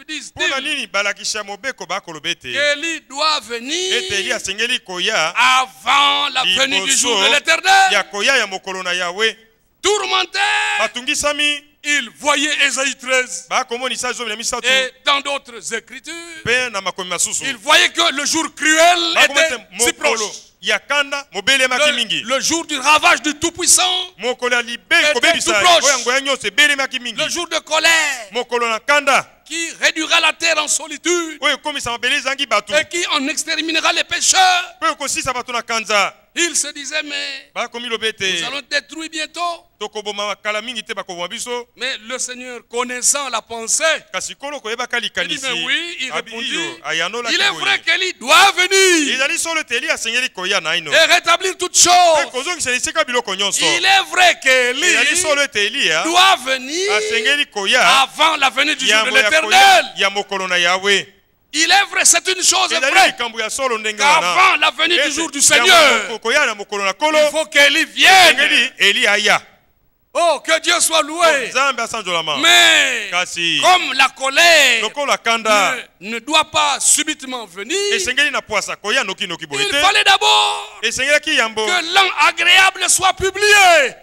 disent-ils, qu'Élie doit venir avant la venue du jour de l'Éternel. Tourmenté, il voyait Ésaïe 13 et dans d'autres écritures, il voyait que le jour cruel était si proche. Le jour du ravage du Tout-Puissant était tout proche. Le jour de colère qui réduira la terre en solitude et qui en exterminera les pécheurs. Il se disait, mais nous allons détruire bientôt. Mais le Seigneur, connaissant la pensée, il dit, mais oui, il répondit, il est vrai qu'Élie doit venir et rétablir toutes choses. Il est vrai qu'Élie doit venir avant la venue du jour de l'Éternel. Il est vrai, c'est une chose vraie, qu'avant la venue du jour du Seigneur, il faut qu'Élie vienne. Oh, que Dieu soit loué. Mais comme la colère ne doit pas subitement venir, il fallait d'abord que l'an agréable soit publié.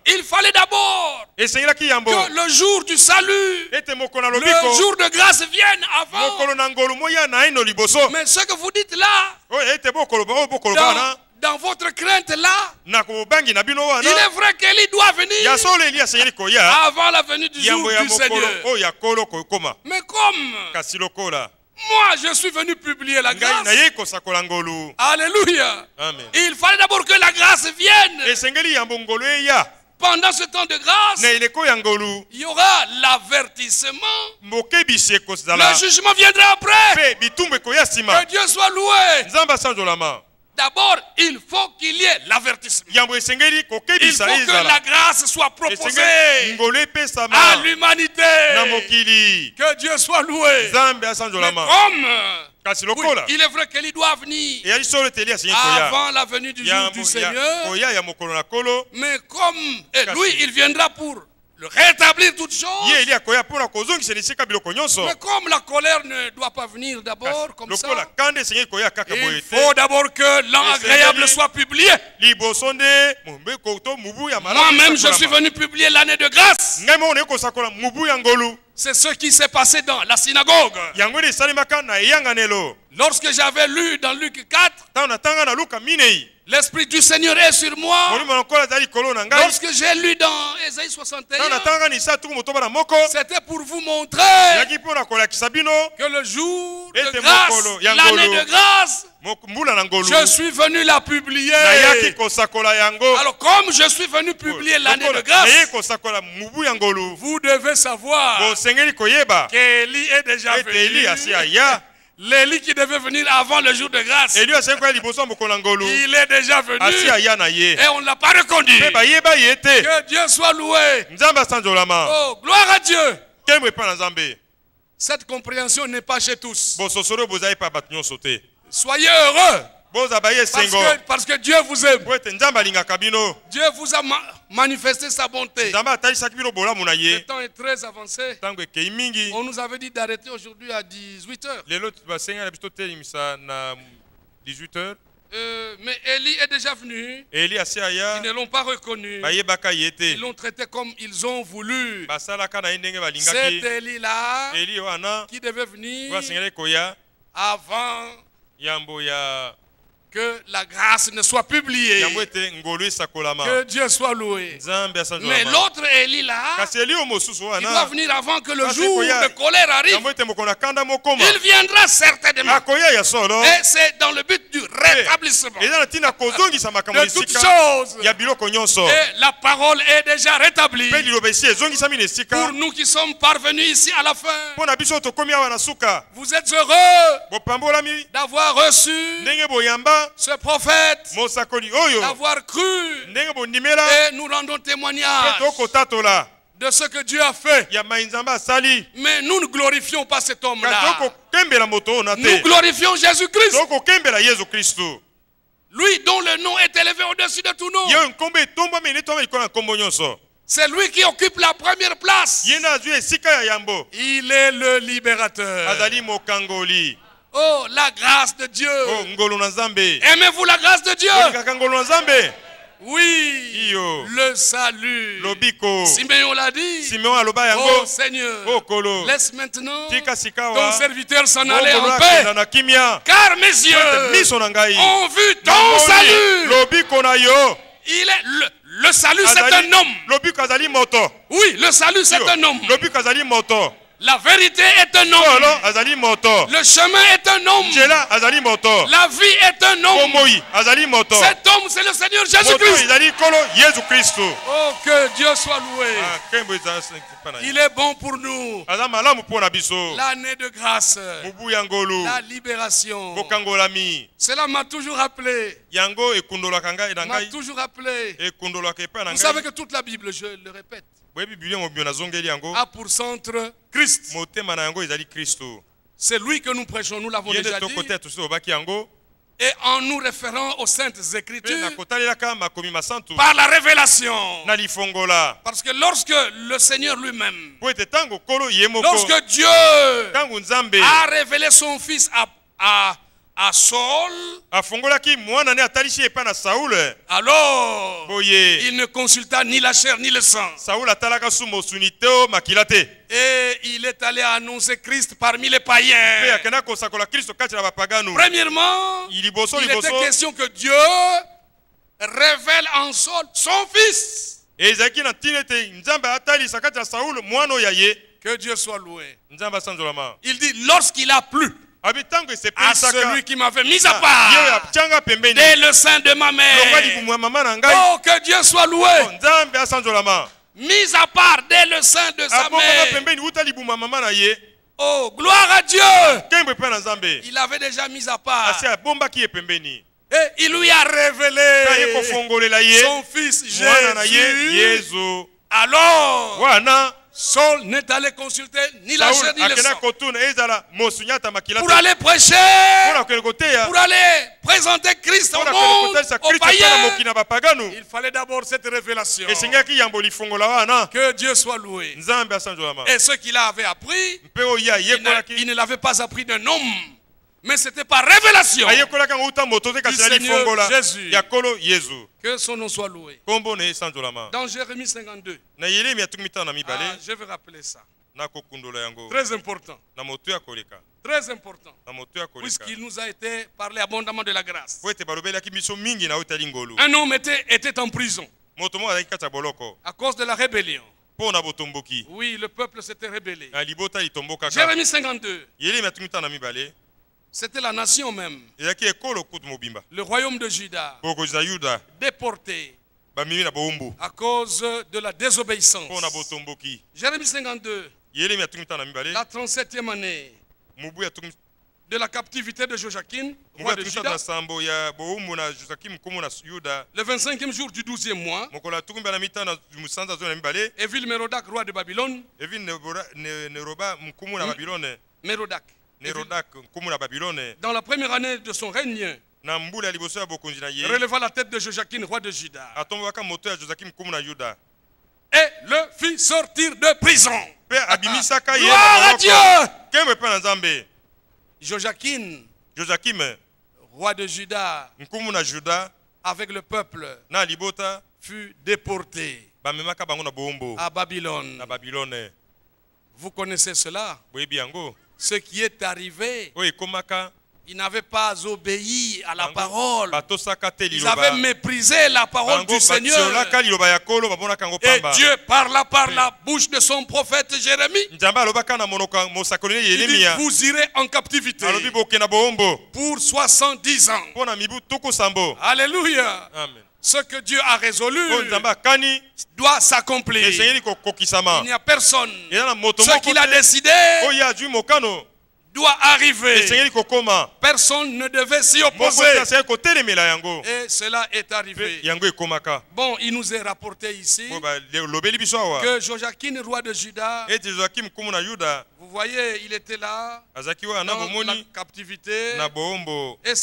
Il fallait d'abord que le jour du salut, le jour de grâce vienne avant. Mais ce que vous dites là, dans votre crainte là, il est vrai qu'Élie doit venir avant la venue du jour du Seigneur. Mais comme moi je suis venu publier la grâce, alléluia, il fallait d'abord que la grâce vienne. Pendant ce temps de grâce, il y aura l'avertissement. Le jugement viendra après. Que Dieu soit loué. D'abord, il faut qu'il y ait l'avertissement. Il faut que la grâce soit proposée à l'humanité. Que Dieu soit loué. Mais comme il est vrai qu'Élie doit venir avant la venue du jour du Seigneur, mais comme lui, il viendra pour le rétablir toutes choses. Mais comme la colère ne doit pas venir d'abord comme ça, il faut d'abord que l'an agréable soit publié. Moi-même, je suis venu publier l'année de grâce. C'est ce qui s'est passé dans la synagogue. Lorsque j'avais lu dans Luc 4, l'Esprit du Seigneur est sur moi. Lorsque j'ai lu dans Ésaïe 61, c'était pour vous montrer que le jour de grâce, l'année de grâce, je suis venu la publier. Alors comme je suis venu publier l'année de grâce, vous devez savoir qu'Élie est déjà venu. L'Élie qui devait venir avant le jour de grâce, il est déjà venu et on ne l'a pas reconnu. Que Dieu soit loué. Oh, gloire à Dieu. Cette compréhension n'est pas chez tous. Soyez heureux. Parce que Dieu vous aime. Dieu vous a manifesté sa bonté. Le temps est très avancé. On nous avait dit d'arrêter aujourd'hui à 18h. Mais Élie est déjà venu. Ils ne l'ont pas reconnu. Ils l'ont traité comme ils ont voulu. C'est Élie-là qui devait venir avant que la grâce ne soit publiée. Que Dieu soit loué. Mais l'autre Élie là, il doit venir avant que le jour de colère arrive. Il viendra certainement. Et c'est dans le but du rétablissement de toutes choses. Et la parole est déjà rétablie. Pour nous qui sommes parvenus ici à la fin, vous êtes heureux d'avoir reçu ce prophète, d'avoir cru, et nous rendons témoignage de ce que Dieu a fait. Mais nous ne glorifions pas cet homme-là. Nous glorifions Jésus-Christ. Lui dont le nom est élevé au-dessus de tout nom. C'est lui qui occupe la première place. Il est le libérateur. Oh, la grâce de Dieu. Aimez-vous la grâce de Dieu? Oui, le salut. Simeon l'a dit. Oh Seigneur, laisse maintenant ton serviteur s'en aller en paix, car mes yeux ont vu ton salut. Il est le salut, c'est un homme. Oui, le salut, c'est un homme. La vérité est un homme. Le chemin est un homme. La vie est un homme. Cet homme, c'est le Seigneur Jésus-Christ. Oh, que Dieu soit loué. Il est bon pour nous. L'année de grâce. La libération. Cela m'a toujours rappelé. M'a toujours rappelé. Vous savez que toute la Bible, je le répète, a pour centre Christ. C'est lui que nous prêchons, nous l'avons déjà dit. Et en nous référant aux Saintes Écritures, par la révélation. Parce que lorsque le Seigneur lui-même, lorsque Dieu a révélé son Fils à Saul, alors il ne consulta ni la chair ni le sang. Et il est allé annoncer Christ parmi les païens. Premièrement, il était question que Dieu révèle en Saul son Fils. Que Dieu soit loué. Il dit, lorsqu'il a plu à celui qui m'avait mis à part dès le sein de ma mère. Oh, que Dieu soit loué. Mis à part dès le sein de sa mère. Oh, gloire à Dieu. Il avait déjà mis à part. Et il lui a révélé son fils Jésus. Alors, Saul n'est allé consulter ni la chair ni le sang pour aller prêcher, pour aller présenter Christ au monde, aux païens. Il fallait d'abord cette révélation. Que Dieu soit loué. Et ce qu'il avait appris, il ne l'avait pas appris d'un homme, mais c'était par révélation du Seigneur Jésus. Que son nom soit loué. Dans Jérémie 52, je vais rappeler ça. Très important. Très important. Puisqu'il nous a été parlé abondamment de la grâce. Un homme était en prison à cause de la rébellion. Oui, le peuple s'était rébellé. Jérémie 52. C'était la nation même. Le royaume de Juda. Déporté à cause de la désobéissance. Jérémie 52. La 37e année de la captivité de Joachim, roi de Juda. Le 25e jour du 12e mois. Évil-Mérodach, roi de Babylone. Mérodach. Dans la première année de son règne, releva la tête de Joachim, roi de Juda, et le fit sortir de prison. Gloire à Dieu. Joachim, roi de Juda, avec le peuple, fut déporté à Babylone. Vous connaissez cela? Ce qui est arrivé, ils n'avaient pas obéi à la parole. Ils avaient méprisé la parole du Seigneur. Et Dieu parla par la bouche de son prophète Jérémie. Il dit, vous irez en captivité pour 70 ans. Alléluia. Amen. Ce que Dieu a résolu doit s'accomplir. Il n'y a personne. Ce qu'il a décidé doit arriver. Personne ne devait s'y opposer. Et cela est arrivé. Bon, il nous est rapporté ici que Joachim, roi de Juda, vous Vous voyez, il était là dans la captivité et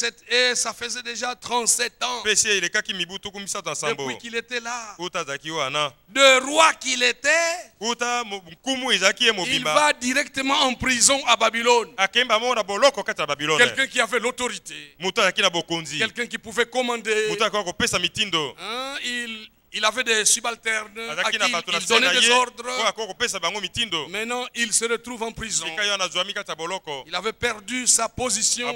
ça faisait déjà 37 ans depuis qu'il était là. De roi qu'il était, il va directement en prison à Babylone. Quelqu'un qui avait l'autorité, quelqu'un qui pouvait commander. Il avait des subalternes à qui il donnait des ordres. Maintenant, il se retrouve en prison. Il avait perdu sa position.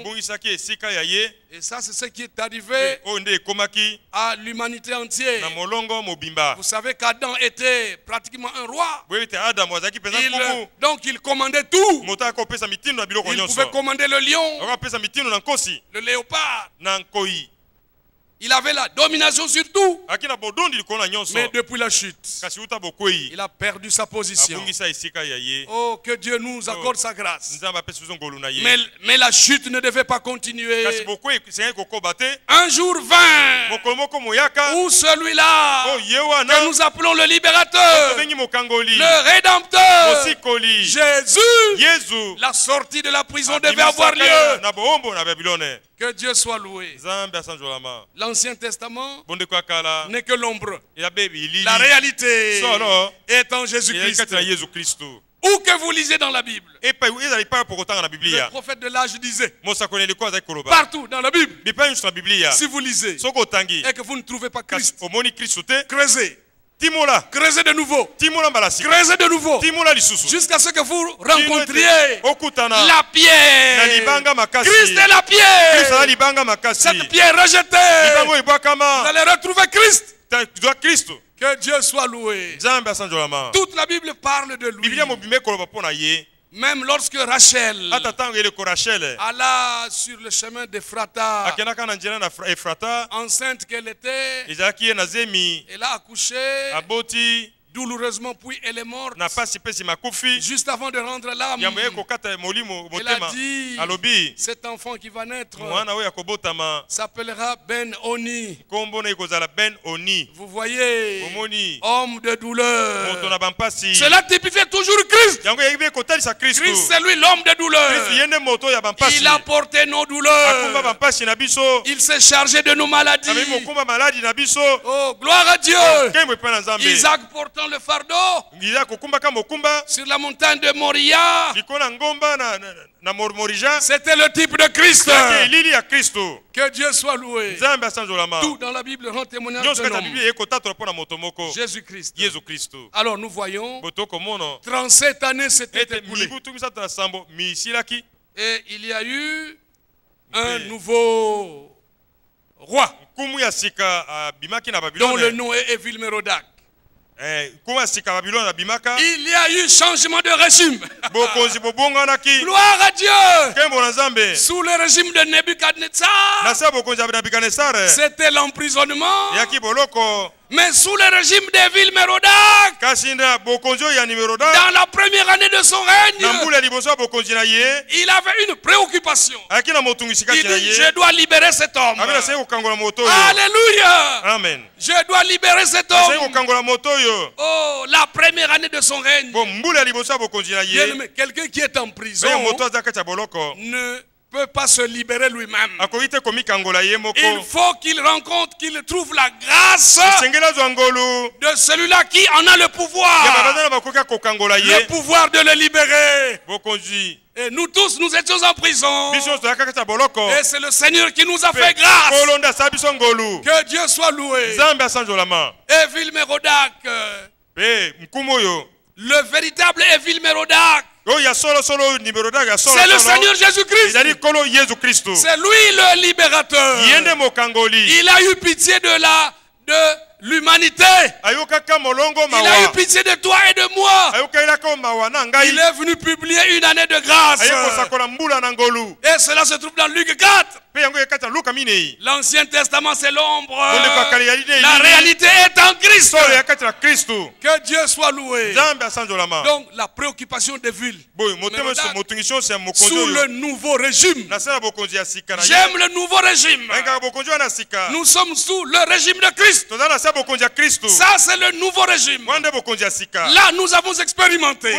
Et ça, c'est ce qui est arrivé à l'humanité entière. Vous savez qu'Adam était pratiquement un roi. Donc, il commandait tout. Il pouvait commander le lion, le léopard. Il avait la domination sur tout. Mais depuis la chute, il a perdu sa position. Oh, que Dieu nous accorde sa grâce. Mais la chute ne devait pas continuer. Un jour vint où celui-là que nous appelons le libérateur, le rédempteur, Jésus, la sortie de la prison devait avoir lieu. Que Dieu soit loué. L'Ancien Testament n'est que l'ombre. La réalité est en Jésus-Christ. Où que vous lisez dans la Bible, le prophète de l'âge disait, partout dans la Bible, si vous lisez et que vous ne trouvez pas Christ, creusez. Creusez de nouveau. Creusez de nouveau. Jusqu'à ce que vous rencontriez la pierre. Christ est la pierre. Cette pierre rejetée. Vous allez retrouver Christ. Que Dieu soit loué. Toute la Bible parle de lui. Même lorsque Rachel alla sur le chemin d'Ephrata, enceinte qu'elle était, elle a accouché douloureusement, puis elle est morte. Juste avant de rendre l'âme, elle a dit, cet enfant qui va naître s'appellera Ben-Oni. Vous voyez, homme de douleur. Cela typifiait toujours Christ. Christ, c'est lui l'homme de douleur. Il a porté nos douleurs. Il s'est chargé de nos maladies. Oh, gloire à Dieu. Isaac portant le fardeau sur la montagne de Moria. C'était le type de Christ. Que Dieu soit loué. Tout dans la Bible rend témoignage de l'homme. Jésus-Christ. Alors nous voyons 37 années s'étaient écoulées. Et il y a eu un nouveau roi dont le nom est Évil-Mérodach. Il y a eu changement de régime. Gloire à Dieu. Sous le régime de Nebuchadnezzar, c'était l'emprisonnement. Mais sous le régime d'Évil-Mérodach, dans la première année de son règne, il avait une préoccupation. Il dit, je dois libérer cet homme. Alléluia. Amen. Je dois libérer cet homme. Oh, la première année de son règne. Quelqu'un qui est en prison ne peut pas se libérer lui-même. Il faut qu'il rencontre, qu'il trouve la grâce de celui-là qui en a le pouvoir. Le pouvoir de le libérer. Et nous tous, nous étions en prison. Et c'est le Seigneur qui nous a fait grâce. Que Dieu soit loué. Évil-Mérodach, le véritable Évil-Mérodach, c'est le Seigneur Jésus-Christ. C'est lui le libérateur. Il a eu pitié de l'humanité. Il a eu pitié de toi et de moi. Il est venu publier une année de grâce. Et cela se trouve dans Luc 4. L'Ancien Testament c'est l'ombre. La réalité est en Christ. Que Dieu soit loué. Donc la préoccupation des villes sous le nouveau régime. J'aime le nouveau régime. Nous sommes sous le régime de Christ. Ça c'est le nouveau régime. Là nous avons expérimenté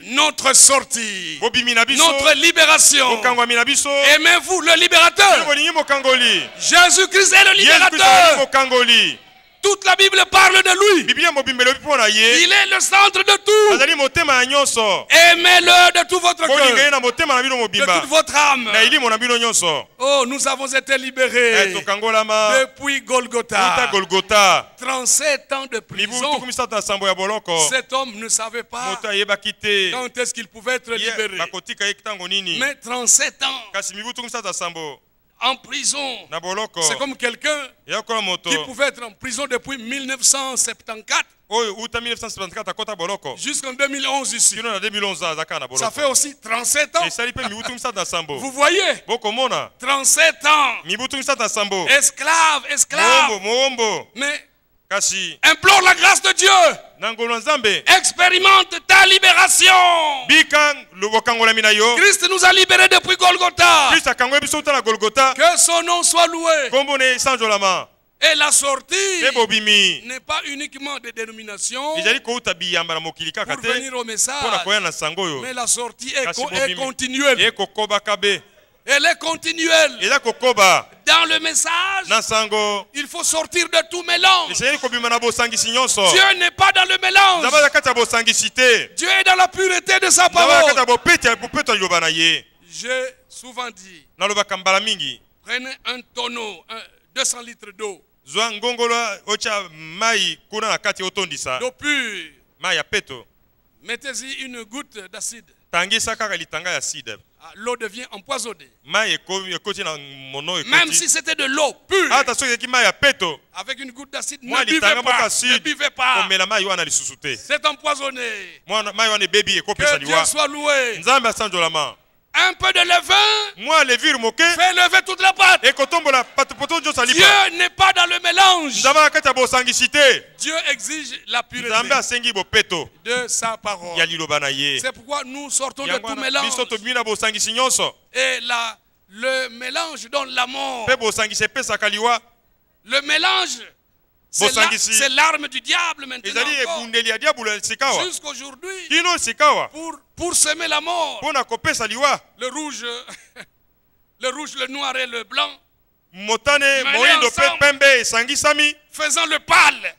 notre sortie, notre libération. Aimez-vous le libérateur? Jésus-Christ est le libérateur. Toute la Bible parle de lui. Il est le centre de tout. Aimez-le de tout votre cœur, de toute votre âme. Oh, nous avons été libérés depuis Golgotha. 37 ans de prison. Cet homme ne savait pas quand est-ce qu'il pouvait être libéré. Mais 37 ans en prison, c'est comme quelqu'un qui pouvait être en prison depuis 1974 jusqu'en 2011 ici. Ça fait aussi 37 ans. Vous voyez, 37 ans. Esclave. Mais implore la grâce de Dieu. Expérimente ta libération. Christ nous a libérés depuis Golgotha. Que son nom soit loué. Et la sortie n'est pas uniquement des dénominations pour venir au message, mais la sortie est continuelle. Elle est continuelle. Dans le message, il faut sortir de tout mélange. Dieu n'est pas dans le mélange. Dieu est dans la pureté de sa parole. J'ai souvent dit, prenez un tonneau, 200 litres d'eau. D'eau pure. Mettez-y une goutte d'acide. L'eau devient empoisonnée. Même si c'était de l'eau pure, avec une goutte d'acide, ne buvez pas. C'est empoisonné. Que Dieu soit loué. Un peu de levain fait lever toute la pâte. Dieu n'est pas dans le mélange. Dieu exige la pureté de sa parole. C'est pourquoi nous sortons de tout mélange. Et le mélange donne la mort. Le mélange, c'est l'arme du diable maintenant. Jusqu'aujourd'hui, pour semer la mort, le rouge, le noir et le blanc, faisant le pâle.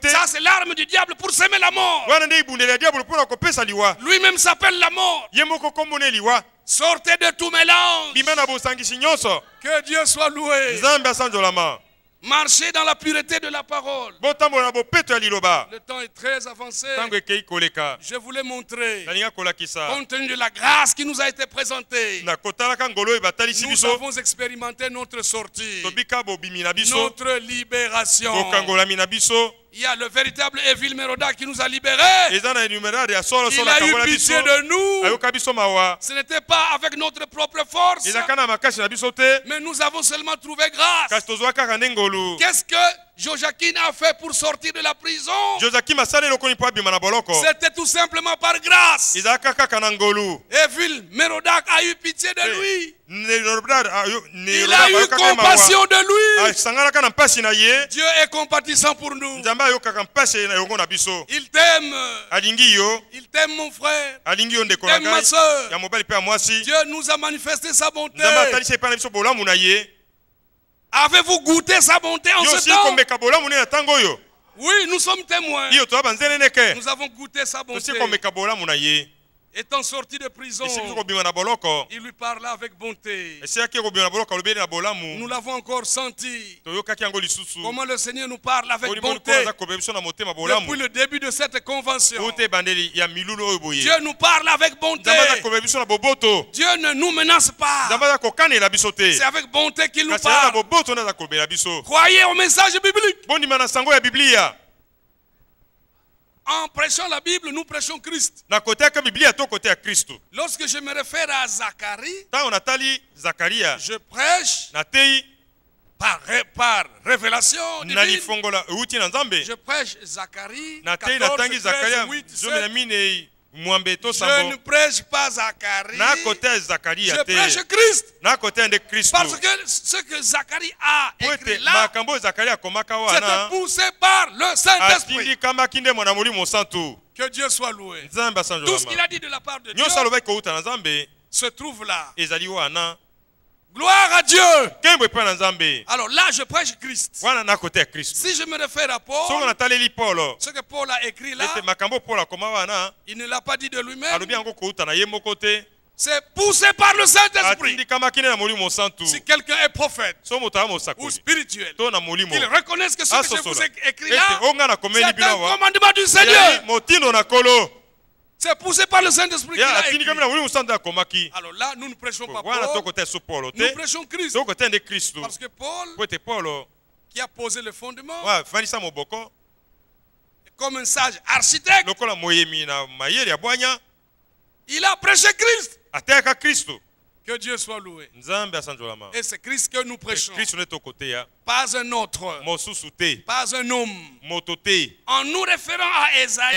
Ça, c'est l'arme du diable pour semer la mort. Lui-même s'appelle la mort. Sortez de tout mélange. Que Dieu soit loué. Marchez dans la pureté de la parole. Le temps est très avancé. Je voulais montrer, compte tenu de la grâce qui nous a été présentée, nous avons expérimenté notre sortie, notre libération. Il y a le véritable Evil Merodach qui nous a libérés. Il a eu pitié de nous. Ce n'était pas avec notre propre force, mais nous avons seulement trouvé grâce. Qu'est-ce que Joachim a fait pour sortir de la prison? C'était tout simplement par grâce. Evil Merodach a eu pitié de lui. Il a eu compassion de lui. Dieu est compatissant pour nous. Il t'aime. Il t'aime, mon frère. Il t'aime, ma soeur. Dieu nous a manifesté sa bonté. Avez-vous goûté sa bonté en ce temps? Oui, nous sommes témoins. Nous avons goûté sa bonté. Étant sorti de prison, il lui parla avec bonté. Nous l'avons encore senti. Comment le Seigneur nous parle avec bonté depuis le début de cette convention. Dieu nous parle avec bonté. Dieu ne nous menace pas. C'est avec bonté qu'il nous parle. Croyez au message biblique. En prêchant la Bible, nous prêchons Christ. Lorsque je me réfère à Zacharie, je prêche par révélation divine. Je prêche Zacharie 14, 13, 8, 7. Je ne prêche pas Zacharie, je prêche Christ. Parce que ce que Zacharie a écrit là, c'était poussé par le Saint-Esprit. Que Dieu soit loué. Tout ce qu'il a dit de la part de Dieu se trouve là. Gloire à Dieu. Alors là, je prêche Christ. Si je me réfère à Paul, ce que Paul a écrit là, il ne l'a pas dit de lui-même. C'est poussé par le Saint-Esprit. Si quelqu'un est prophète ou spirituel, qu'il reconnaisse que ce que je vous ai écrit là, c'est un commandement du Seigneur. C'est poussé par le Saint-Esprit qu'il a écrit. Alors là, nous ne prêchons pas Paul, nous prêchons Christ. Parce que Paul, qui a posé le fondement, comme un sage architecte, il a prêché Christ. Que Dieu soit loué. Et c'est Christ que nous prêchons. Pas un autre. Pas un homme. En nous référant à Ésaïe,